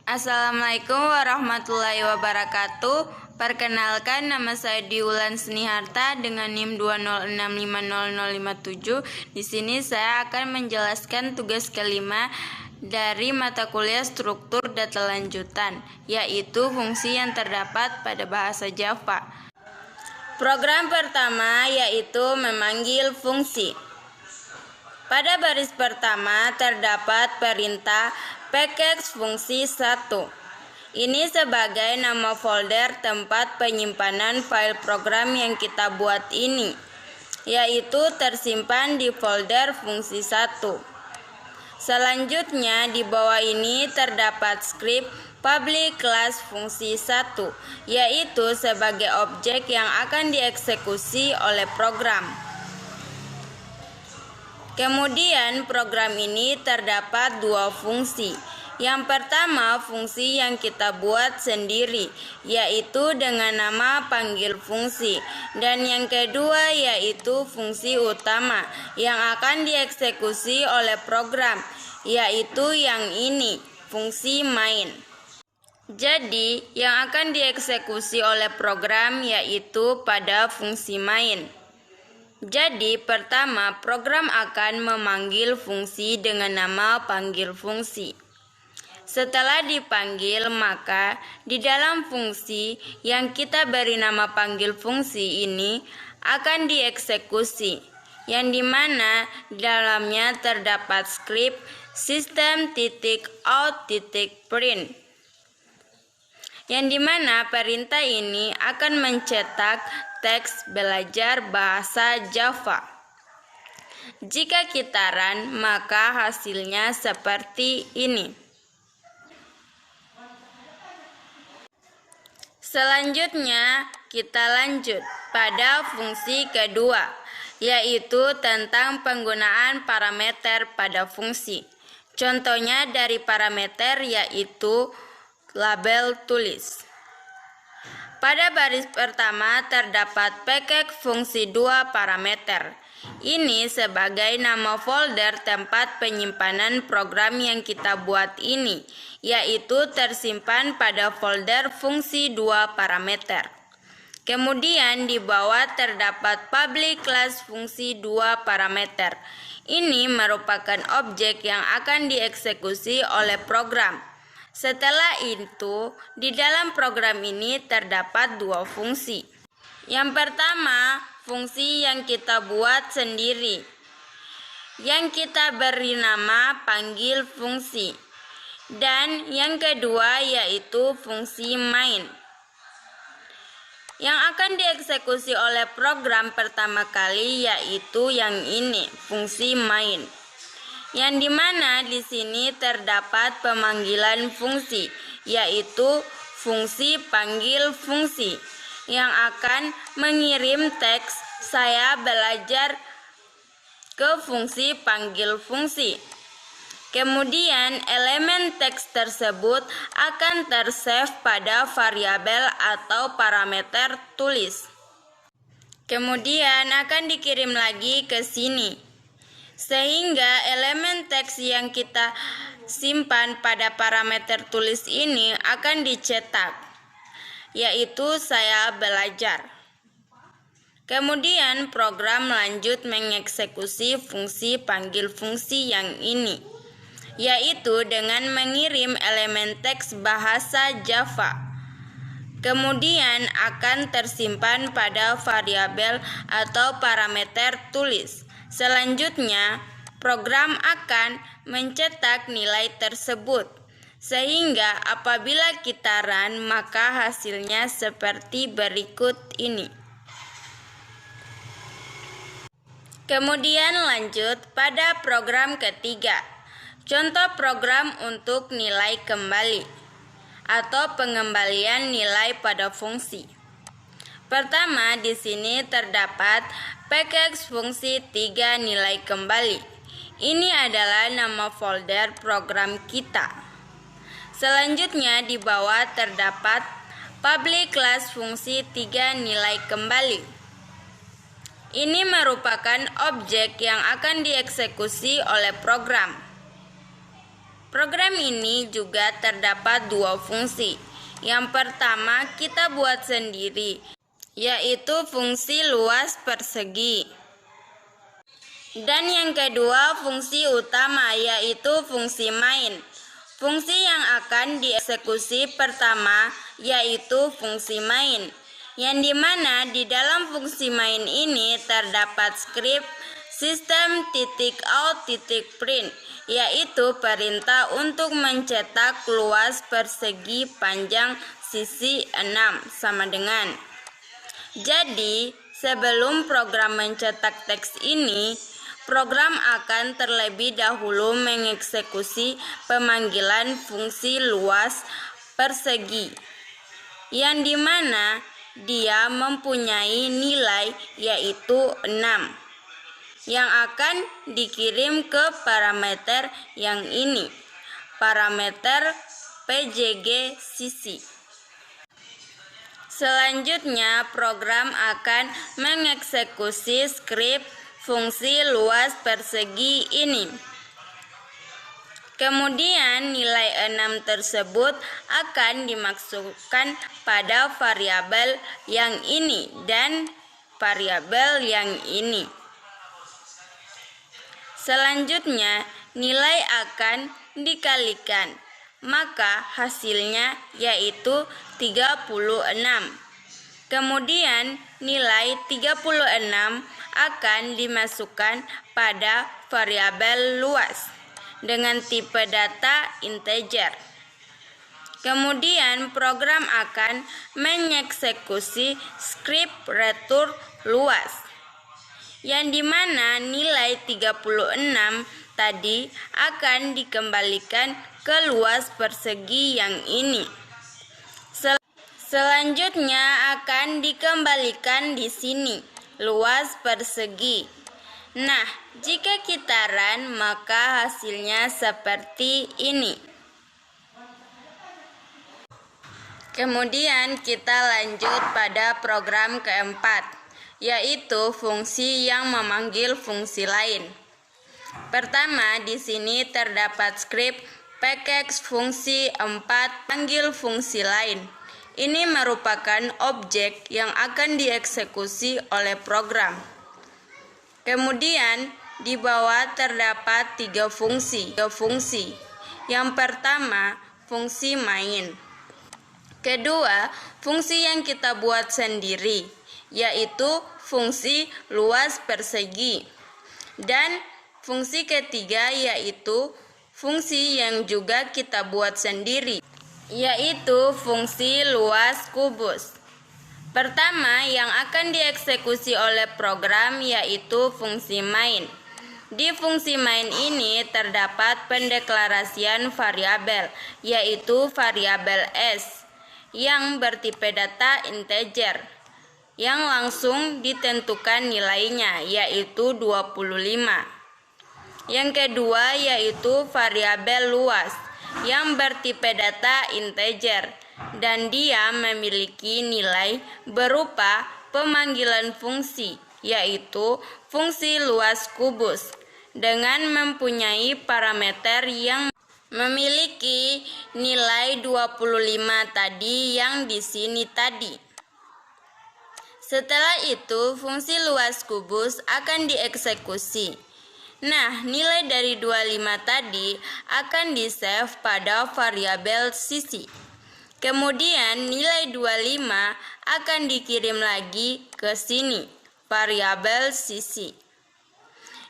Assalamualaikum warahmatullahi wabarakatuh. Perkenalkan, nama saya Diulan Seniharta dengan NIM 206500057. Di sini saya akan menjelaskan tugas kelima dari mata kuliah struktur data lanjutan, yaitu fungsi yang terdapat pada bahasa Java. Program pertama yaitu memanggil fungsi. Pada baris pertama terdapat perintah package fungsi 1. Ini sebagai nama folder tempat penyimpanan file program yang kita buat ini, yaitu tersimpan di folder fungsi 1. Selanjutnya di bawah ini terdapat script public class fungsi 1, yaitu sebagai objek yang akan dieksekusi oleh program. Kemudian program ini terdapat dua fungsi. Yang pertama fungsi yang kita buat sendiri, yaitu dengan nama panggil fungsi. Dan yang kedua yaitu fungsi utama yang akan dieksekusi oleh program, yaitu yang ini, fungsi main. Jadi yang akan dieksekusi oleh program yaitu pada fungsi main. Jadi pertama program akan memanggil fungsi dengan nama panggil fungsi. Setelah dipanggil, maka di dalam fungsi yang kita beri nama panggil fungsi ini akan dieksekusi, yang dimana di dalamnya terdapat script system.out.print, yang dimana perintah ini akan mencetak teks belajar bahasa Java. Jika kita run, maka hasilnya seperti ini. Selanjutnya kita lanjut pada fungsi kedua, yaitu tentang penggunaan parameter pada fungsi. Contohnya dari parameter yaitu label tulis. Pada baris pertama terdapat package fungsi 2 parameter. Ini sebagai nama folder tempat penyimpanan program yang kita buat ini, yaitu tersimpan pada folder fungsi 2 parameter. Kemudian di bawah terdapat public class fungsi 2 parameter. Ini merupakan objek yang akan dieksekusi oleh program. Setelah itu, di dalam program ini terdapat dua fungsi. Yang pertama, fungsi yang kita buat sendiri, yang kita beri nama panggil fungsi. Dan yang kedua yaitu fungsi main, yang akan dieksekusi oleh program pertama kali yaitu yang ini, fungsi main. Yang dimana di sini terdapat pemanggilan fungsi, yaitu fungsi panggil fungsi, yang akan mengirim teks saya belajar ke fungsi panggil fungsi. Kemudian elemen teks tersebut akan tersave pada variabel atau parameter tulis. Kemudian akan dikirim lagi ke sini, sehingga elemen teks yang kita simpan pada parameter tulis ini akan dicetak, yaitu saya belajar. Kemudian program lanjut mengeksekusi fungsi panggil fungsi yang ini, yaitu dengan mengirim elemen teks bahasa Java. Kemudian akan tersimpan pada variabel atau parameter tulis. Selanjutnya, program akan mencetak nilai tersebut, sehingga apabila kita run, maka hasilnya seperti berikut ini. Kemudian lanjut pada program ketiga, contoh program untuk nilai kembali atau pengembalian nilai pada fungsi. Pertama, di sini terdapat package fungsi 3 nilai kembali. Ini adalah nama folder program kita. Selanjutnya di bawah terdapat public class fungsi 3 nilai kembali. Ini merupakan objek yang akan dieksekusi oleh program. Program ini juga terdapat dua fungsi. Yang pertama kita buat sendiri, yaitu fungsi luas persegi. Dan yang kedua fungsi utama, yaitu fungsi main. Fungsi yang akan dieksekusi pertama yaitu fungsi main, yang dimana di dalam fungsi main ini terdapat skrip sistem .out.print, yaitu perintah untuk mencetak luas persegi panjang sisi 6 sama dengan. Jadi, sebelum program mencetak teks ini, program akan terlebih dahulu mengeksekusi pemanggilan fungsi luas persegi, yang dimana dia mempunyai nilai yaitu 6, yang akan dikirim ke parameter yang ini, parameter PJG sisi. Selanjutnya, program akan mengeksekusi skrip fungsi luas persegi ini. Kemudian nilai 6 tersebut akan dimasukkan pada variabel yang ini dan variabel yang ini. Selanjutnya nilai akan dikalikan, maka hasilnya yaitu 36. Kemudian nilai 36 akan dimasukkan pada variabel luas dengan tipe data integer. Kemudian program akan mengeksekusi skrip return luas, yang dimana nilai 36 tadi akan dikembalikan ke luas persegi yang ini. Selanjutnya akan dikembalikan di sini luas persegi. Nah, jika kita run maka hasilnya seperti ini. Kemudian kita lanjut pada program keempat, yaitu fungsi yang memanggil fungsi lain. Pertama, di sini terdapat skrip package fungsi 4 panggil fungsi lain. Ini merupakan objek yang akan dieksekusi oleh program. Kemudian di bawah terdapat 3 fungsi. Yang pertama, fungsi main. Kedua, fungsi yang kita buat sendiri, yaitu fungsi luas persegi. Dan fungsi ketiga yaitu fungsi yang juga kita buat sendiri, yaitu fungsi luas kubus. Pertama yang akan dieksekusi oleh program yaitu fungsi main. Di fungsi main ini terdapat pendeklarasian variabel, yaitu variabel S yang bertipe data integer, yang langsung ditentukan nilainya yaitu 25. Yang kedua yaitu variabel luas yang bertipe data integer, dan dia memiliki nilai berupa pemanggilan fungsi, yaitu fungsi luas kubus, dengan mempunyai parameter yang memiliki nilai 25 tadi yang di sini tadi. Setelah itu, fungsi luas kubus akan dieksekusi. Nah, nilai dari 25 tadi akan di-save pada variabel sisi. Kemudian nilai 25 akan dikirim lagi ke sini, variabel sisi.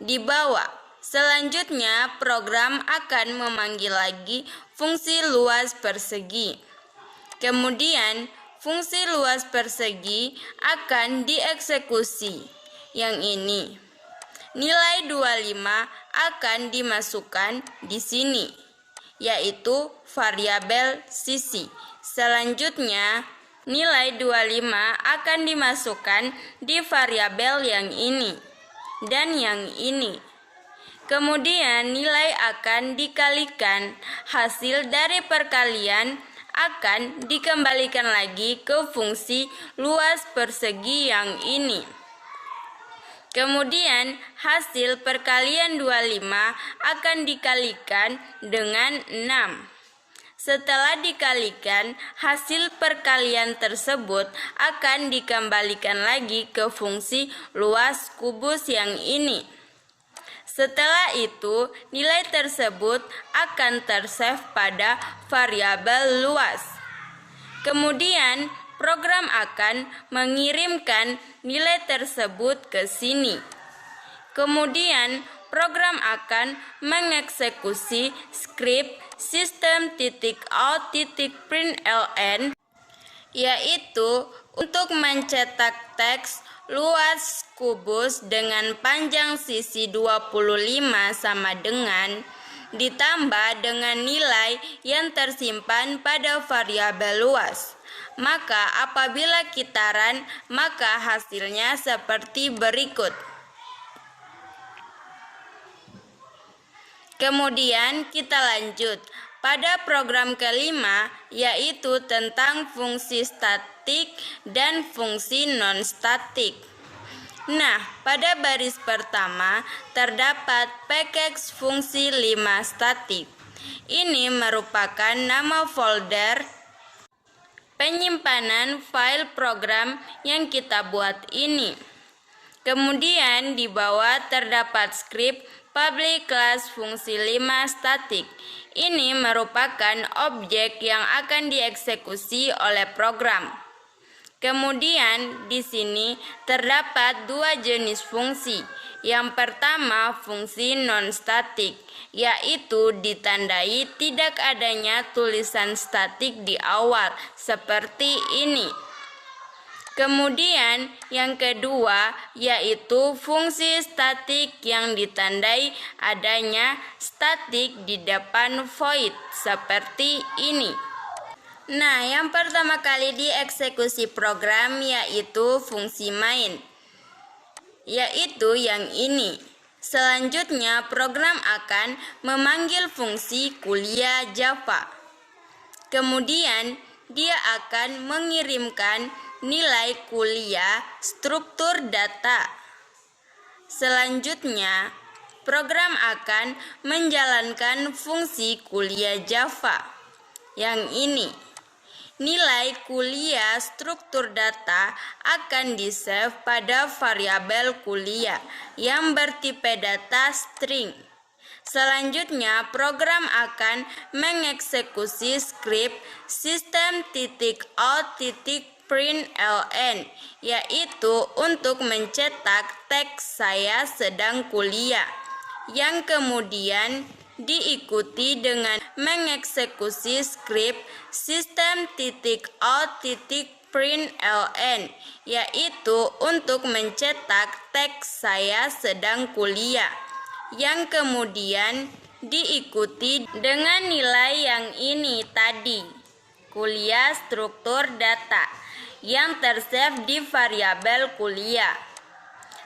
Di bawah, selanjutnya program akan memanggil lagi fungsi luas persegi. Kemudian fungsi luas persegi akan dieksekusi. Yang ini. Nilai 25 akan dimasukkan di sini, yaitu variabel sisi. Selanjutnya, nilai 25 akan dimasukkan di variabel yang ini dan yang ini. Kemudian nilai akan dikalikan, hasil dari perkalian akan dikembalikan lagi ke fungsi luas persegi yang ini. Kemudian hasil perkalian 25 akan dikalikan dengan 6. Setelah dikalikan, hasil perkalian tersebut akan dikembalikan lagi ke fungsi luas kubus yang ini. Setelah itu, nilai tersebut akan tersave pada variabel luas. Kemudian, program akan mengirimkan nilai tersebut ke sini. Kemudian, program akan mengeksekusi skrip system.out.println, yaitu untuk mencetak teks luas kubus dengan panjang sisi 25 sama dengan ditambah dengan nilai yang tersimpan pada variabel luas. Maka apabila kita run, maka hasilnya seperti berikut. Kemudian kita lanjut pada program kelima, yaitu tentang fungsi statik dan fungsi non-statik. Nah, pada baris pertama terdapat pkx fungsi 5 statik. Ini merupakan nama folder penyimpanan file program yang kita buat ini. Kemudian di bawah terdapat skrip public class fungsi 5 statik. Ini merupakan objek yang akan dieksekusi oleh program. Kemudian di sini terdapat dua jenis fungsi. Yang pertama fungsi non-statik, yaitu ditandai tidak adanya tulisan statik di awal seperti ini. Kemudian yang kedua yaitu fungsi statik yang ditandai adanya statik di depan void seperti ini. Nah, yang pertama kali dieksekusi program yaitu fungsi main, yaitu yang ini. Selanjutnya program akan memanggil fungsi kuliah Java. Kemudian dia akan mengirimkan nilai kuliah struktur data. Selanjutnya, program akan menjalankan fungsi kuliah Java yang ini. Nilai kuliah struktur data akan di-save pada variabel kuliah yang bertipe data string. Selanjutnya, program akan mengeksekusi skrip system.out.println, yaitu untuk mencetak teks saya sedang kuliah, yang kemudian diikuti dengan mengeksekusi skrip system.out.println, yaitu untuk mencetak teks saya sedang kuliah, yang kemudian diikuti dengan nilai yang ini tadi, kuliah struktur data, yang tersave di variabel kuliah.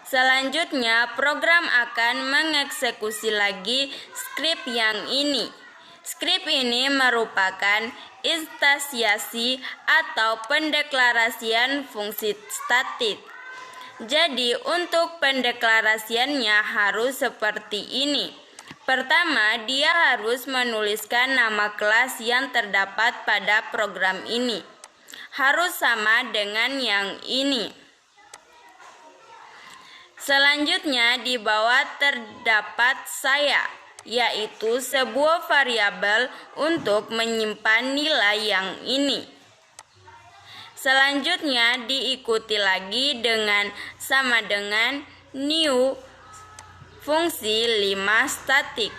Selanjutnya, program akan mengeksekusi lagi skrip yang ini. Skrip ini merupakan instansiasi atau pendeklarasian fungsi statik. Jadi, untuk pendeklarasiannya harus seperti ini. Pertama, dia harus menuliskan nama kelas yang terdapat pada program ini. Harus sama dengan yang ini. Selanjutnya di bawah terdapat saya, yaitu sebuah variabel untuk menyimpan nilai yang ini. Selanjutnya diikuti lagi dengan sama dengan new fungsi 5 statik.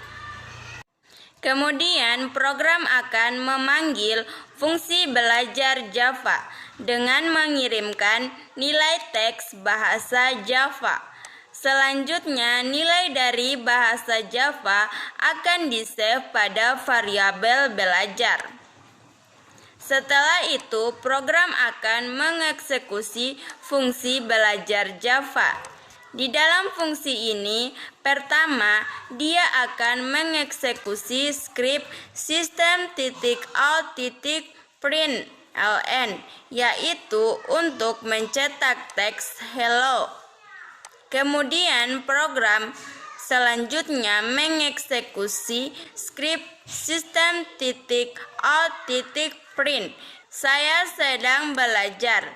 Kemudian program akan memanggil fungsi belajar Java dengan mengirimkan nilai teks bahasa Java. Selanjutnya, nilai dari bahasa Java akan di-save pada variabel belajar. Setelah itu, program akan mengeksekusi fungsi belajar Java. Di dalam fungsi ini, pertama, dia akan mengeksekusi skrip system.out.println, yaitu untuk mencetak teks hello. Kemudian program selanjutnya mengeksekusi skrip system.out.print. Saya sedang belajar.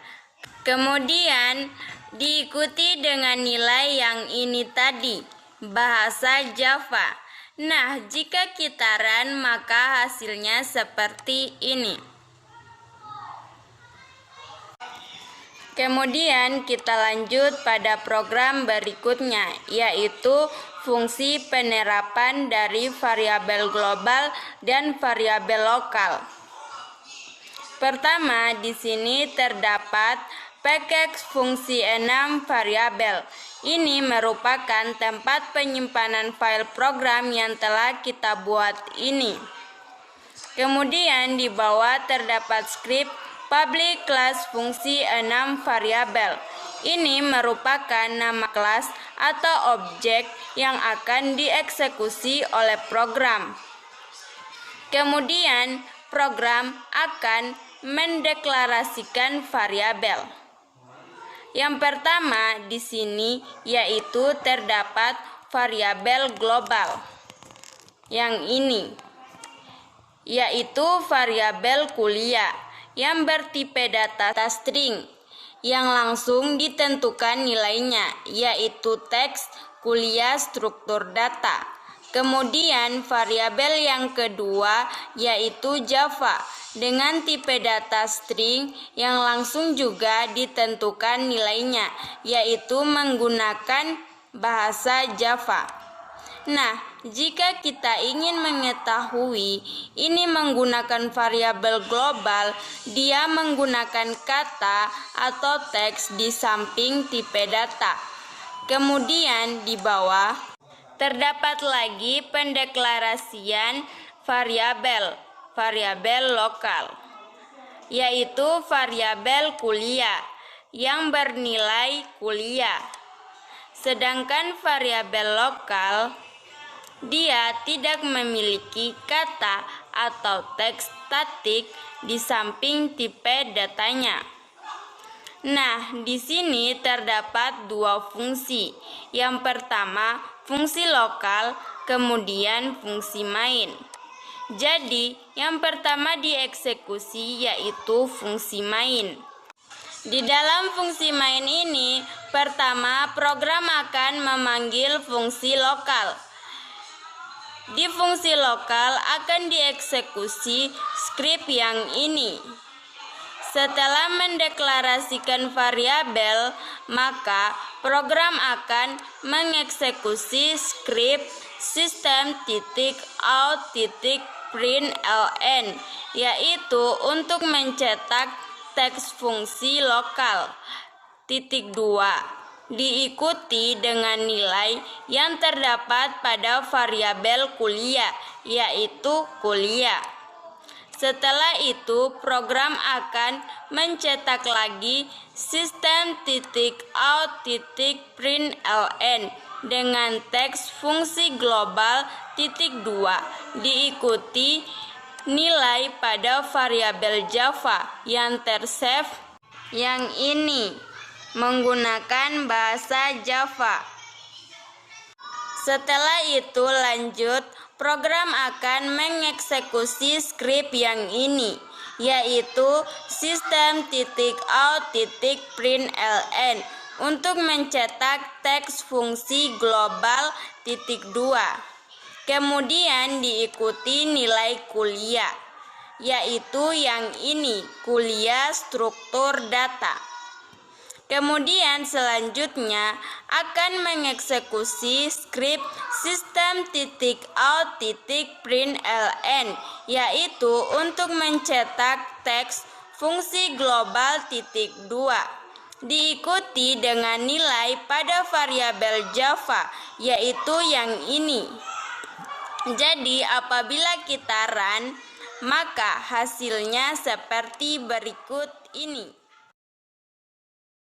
Kemudian diikuti dengan nilai yang ini tadi, bahasa Java. Nah, jika kita run maka hasilnya seperti ini. Kemudian kita lanjut pada program berikutnya, yaitu fungsi penerapan dari variabel global dan variabel lokal. Pertama, di sini terdapat package fungsi 6 variabel. Ini merupakan tempat penyimpanan file program yang telah kita buat ini. Kemudian di bawah terdapat skrip public class fungsi 6 variabel. Ini merupakan nama kelas atau objek yang akan dieksekusi oleh program. Kemudian program akan mendeklarasikan variabel. Yang pertama di sini yaitu terdapat variabel global. Yang ini yaitu variabel kuliah yang bertipe data string yang langsung ditentukan nilainya, yaitu teks kuliah struktur data. Kemudian variabel yang kedua yaitu Java dengan tipe data string yang langsung juga ditentukan nilainya, yaitu menggunakan bahasa Java. Nah, jika kita ingin mengetahui ini menggunakan variabel global, dia menggunakan kata atau teks di samping tipe data. Kemudian di bawah terdapat lagi pendeklarasian variabel lokal, yaitu variabel kuliah yang bernilai kuliah. Sedangkan variabel lokal dia tidak memiliki kata atau teks statik di samping tipe datanya. Nah, di sini terdapat dua fungsi. Yang pertama, fungsi lokal, kemudian fungsi main. Jadi, yang pertama dieksekusi yaitu fungsi main. Di dalam fungsi main ini, pertama program akan memanggil fungsi lokal. Di fungsi lokal akan dieksekusi skrip yang ini. Setelah mendeklarasikan variabel, maka program akan mengeksekusi skrip system.out.println, yaitu untuk mencetak teks fungsi lokal. Titik 2 diikuti dengan nilai yang terdapat pada variabel kuliah, yaitu kuliah. Setelah itu, program akan mencetak lagi system.out.println dengan teks fungsi global titik 2 diikuti nilai pada variabel Java yang tersave yang ini menggunakan bahasa Java. Setelah itu lanjut, program akan mengeksekusi skrip yang ini, yaitu system.out.println untuk mencetak teks fungsi global titik 2. Kemudian diikuti nilai kuliah, yaitu yang ini, kuliah struktur data. Kemudian selanjutnya akan mengeksekusi skrip system.out.println, yaitu untuk mencetak teks fungsi global titik 2 diikuti dengan nilai pada variabel Java, yaitu yang ini. Jadi apabila kita run, maka hasilnya seperti berikut ini.